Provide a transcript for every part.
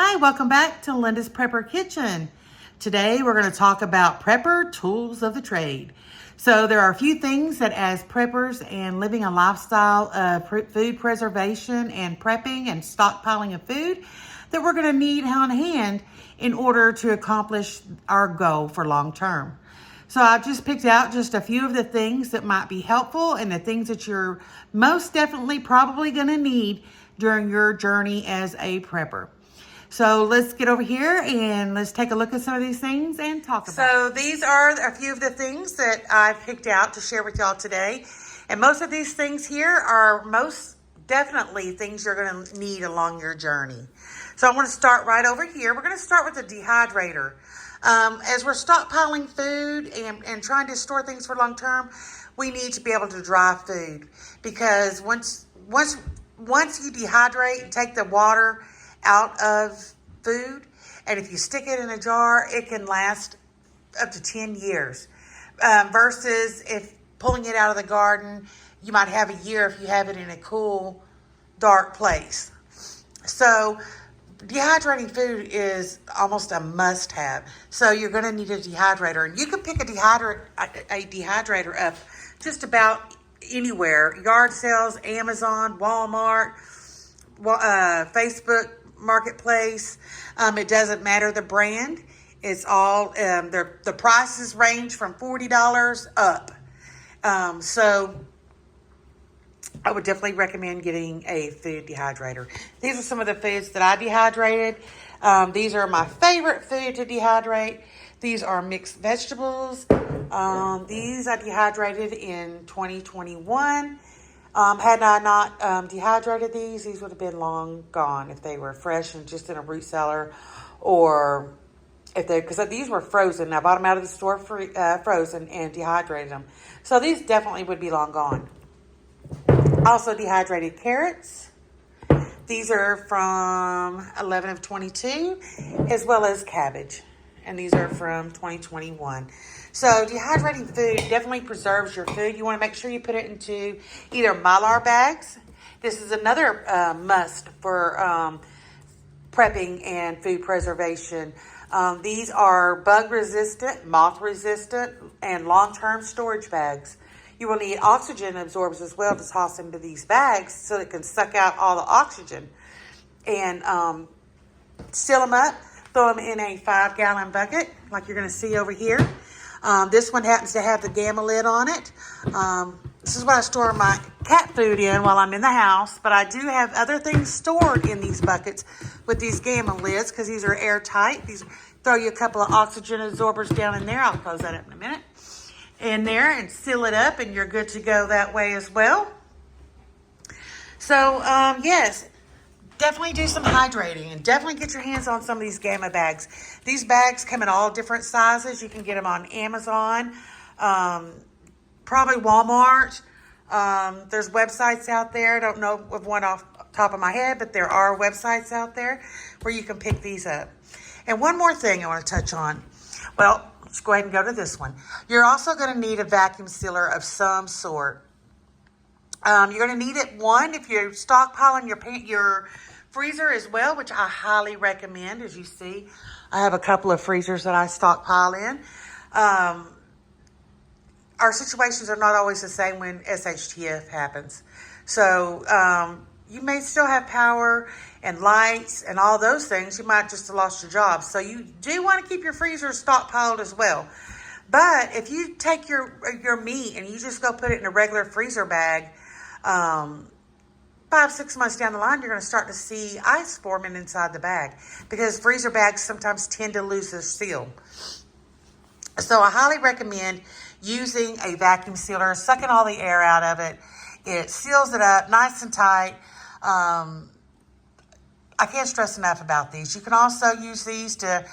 Hi, welcome back to Linda's Prepper Kitchen. Today we're going to talk about prepper tools of the trade. So there are a few things that as preppers and living a lifestyle of food preservation and prepping and stockpiling of food that we're going to need on hand in order to accomplish our goal for long term. So I've just picked out just a few of the things that might be helpful and the things that you're most definitely probably going to need during your journey as a prepper. So let's get over here and let's take a look at some of these things and talk about it. So these are a few of the things that I've picked out to share with y'all today. And most of these things here are most definitely things you're going to need along your journey. So I want to start right over here. We're going to start with the dehydrator. As we're stockpiling food and trying to store things for long term, we need to be able to dry food, because once you dehydrate and take the water out of food, and if you stick it in a jar, it can last up to 10 years. Versus if pulling it out of the garden, you might have a year if you have it in a cool, dark place. So dehydrating food is almost a must-have. So you're going to need a dehydrator, and you can pick a dehydrator up just about anywhere: yard sales, Amazon, Walmart, Facebook Marketplace. It doesn't matter the brand. It's all the prices range from $40 up. So I would definitely recommend getting a food dehydrator. These are some of the foods that I dehydrated. These are my favorite food to dehydrate. These are mixed vegetables. These I dehydrated in 2021. Had I not dehydrated these would have been long gone if they were fresh and just in a root cellar, or because these were frozen. I bought them out of the store frozen and dehydrated them. So these definitely would be long gone. Also dehydrated carrots. These are from 11 of 22, as well as cabbage. And these are from 2021. So dehydrating food definitely preserves your food. You want to make sure you put it into either Mylar bags. This is another must for prepping and food preservation. These are bug resistant, moth resistant, and long-term storage bags. You will need oxygen absorbers as well to toss into these bags so it can suck out all the oxygen. And seal them up, throw them in a 5-gallon bucket like you're going to see over here. This one happens to have the gamma lid on it. This is what I store my cat food in while I'm in the house, but I do have other things stored in these buckets with these gamma lids because these are airtight. Throw you a couple of oxygen absorbers down in there. I'll close that up in a minute. In there and seal it up, and you're good to go that way as well. So yes, definitely do some hydrating and definitely get your hands on some of these gamma bags. These bags come in all different sizes. You can get them on Amazon, probably Walmart. There's websites out there. I don't know of one off the top of my head, but there are websites out there where you can pick these up. And one more thing I want to touch on. Well, let's go ahead and go to this one. You're also going to need a vacuum sealer of some sort. You're going to need it, one, if you're stockpiling your freezer as well, which I highly recommend. As you see, I have a couple of freezers that I stockpile in. Our situations are not always the same when SHTF happens. So you may still have power and lights and all those things. You might just have lost your job. So you do want to keep your freezer stockpiled as well. But if you take your meat and you just go put it in a regular freezer bag, 5-6 months down the line, you're going to start to see ice forming inside the bag, because freezer bags sometimes tend to lose their seal. So I highly recommend using a vacuum sealer, sucking all the air out of it. It seals it up nice and tight. I can't stress enough about these. You can also use these to,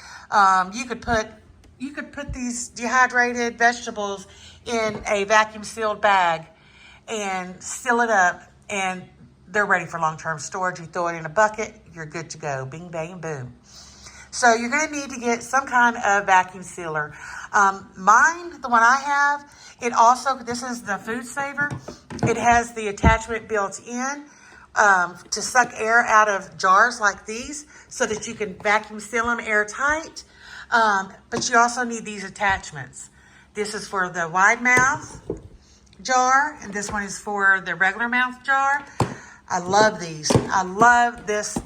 you could put these dehydrated vegetables in a vacuum sealed bag and seal it up, and they're ready for long-term storage. You throw it in a bucket, you're good to go. Bing, bang, boom. So you're going to need to get some kind of vacuum sealer. Mine, the one I have, this is the Food Saver. It has the attachment built in. to suck air out of jars like these so that you can vacuum seal them airtight. But you also need these attachments. This is for the wide mouth jar, and this one is for the regular mouth jar. I love these. I love this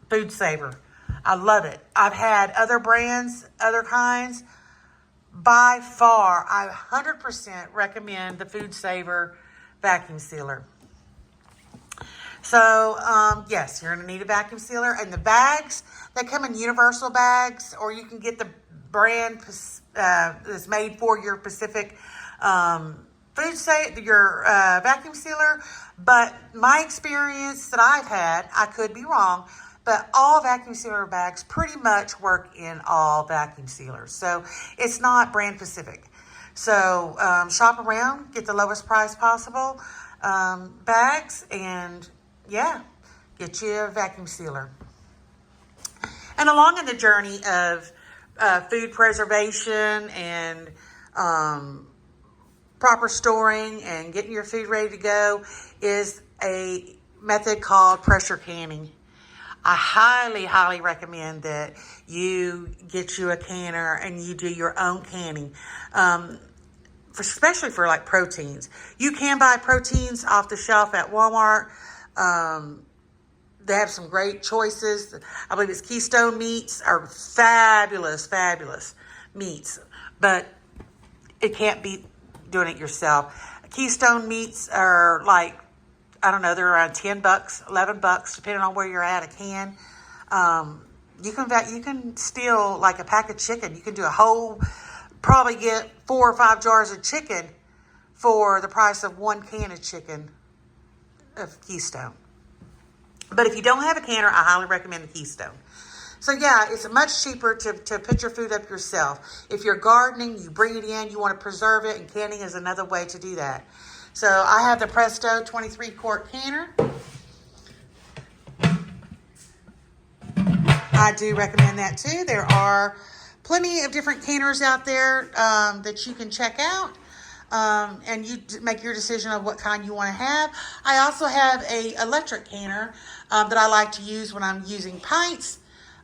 food saver. I love it. I've had other brands, other kinds. By far, I 100% recommend the Food Saver vacuum sealer. So, yes, you're going to need a vacuum sealer. And the bags, they come in universal bags, or you can get the brand that's made for your specific your vacuum sealer. But my experience that I've had, I could be wrong, but all vacuum sealer bags pretty much work in all vacuum sealers. So it's not brand specific. So shop around, get the lowest price possible bags, and yeah, get you a vacuum sealer. And along in the journey of food preservation and proper storing and getting your food ready to go is a method called pressure canning. I highly, highly recommend that you get you a canner and you do your own canning, especially for like proteins. You can buy proteins off the shelf at Walmart. They have some great choices. I believe it's Keystone meats are fabulous, fabulous meats, but it can't beat doing it yourself. Keystone meats are like, I don't know, they're around $10, $11, depending on where you're at, a can. You can steal like a pack of chicken. You can do a whole, probably get 4 or 5 jars of chicken for the price of 1 can of chicken of Keystone. But if you don't have a canner, I highly recommend the Keystone. So yeah, it's much cheaper to put your food up yourself. If you're gardening, you bring it in, you want to preserve it, and canning is another way to do that. So I have the Presto 23 quart canner. I do recommend that too. There are plenty of different canners out there that you can check out. And you make your decision of what kind you want to have. I also have a electric canner that I like to use when I'm using pints.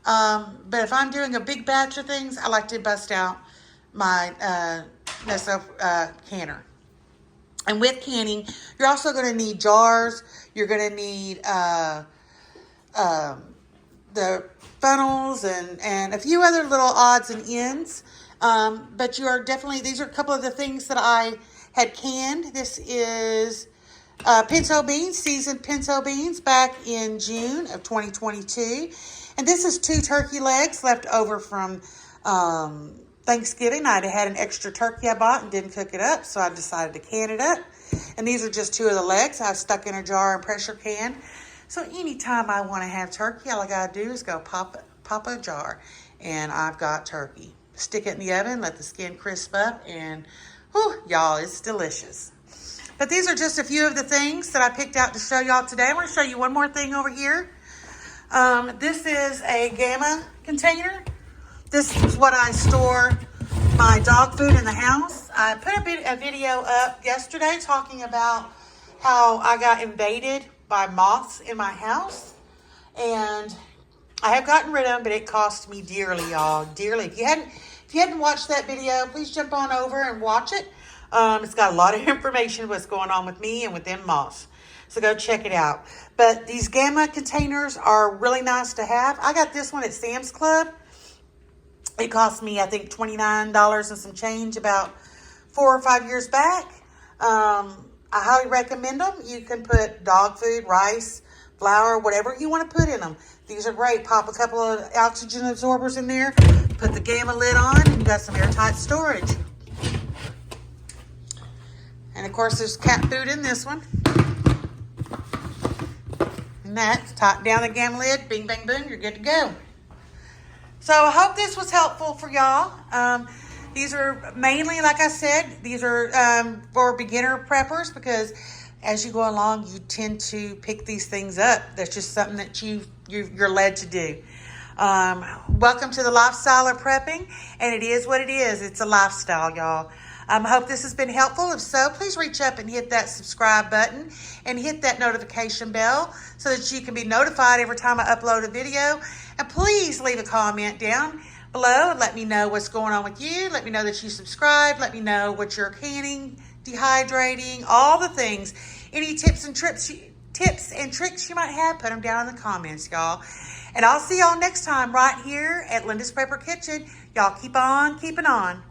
But if I'm doing a big batch of things, I like to bust out my Nesso canner. And with canning, you're also going to need jars. You're going to need the funnels and a few other little odds and ends. But you are definitely, these are a couple of the things that I had canned. This is pinto beans, seasoned pinto beans back in June of 2022. And this is 2 turkey legs left over from Thanksgiving. I had an extra turkey I bought and didn't cook it up, so I decided to can it up. And these are just 2 of the legs I stuck in a jar and pressure canned. So anytime I want to have turkey, all I got to do is go pop a jar, and I've got turkey. Stick it in the oven, let the skin crisp up, and whew, y'all, it's delicious. But these are just a few of the things that I picked out to show y'all today. I want to show you one more thing over here. This is a Gamma container. This is what I store my dog food in the house. I put a video up yesterday talking about how I got invaded by moths in my house. And I have gotten rid of them, but it cost me dearly, y'all. Dearly. If you hadn't watched that video, please jump on over and watch it. It's got a lot of information what's going on with me and with them moths. So go check it out. But these Gamma containers are really nice to have. I got this one at Sam's Club. It cost me, I think, $29 and some change about 4 or 5 years back. I highly recommend them. You can put dog food, rice, flour, whatever you want to put in them. These are great. Pop a couple of oxygen absorbers in there. Put the Gamma lid on, and you got some airtight storage. And of course, there's cat food in this one. And that's tighten down the Gamma lid. Bing, bang, boom. You're good to go. So I hope this was helpful for y'all. These are mainly, like I said, these are for beginner preppers, because as you go along, you tend to pick these things up. That's just something that you're led to do. Welcome to the lifestyle of prepping, and it is what it is. It's a lifestyle, y'all. I hope this has been helpful. If so, please reach up and hit that subscribe button and hit that notification bell so that you can be notified every time I upload a video. And please leave a comment down below and let me know what's going on with you. Let me know that you subscribed. Let me know what you're canning, dehydrating, all the things. Any tips and tricks you might have, put them down in the comments, y'all. And I'll see y'all next time right here at Linda's Prepper Kitchen. Y'all keep on keeping on.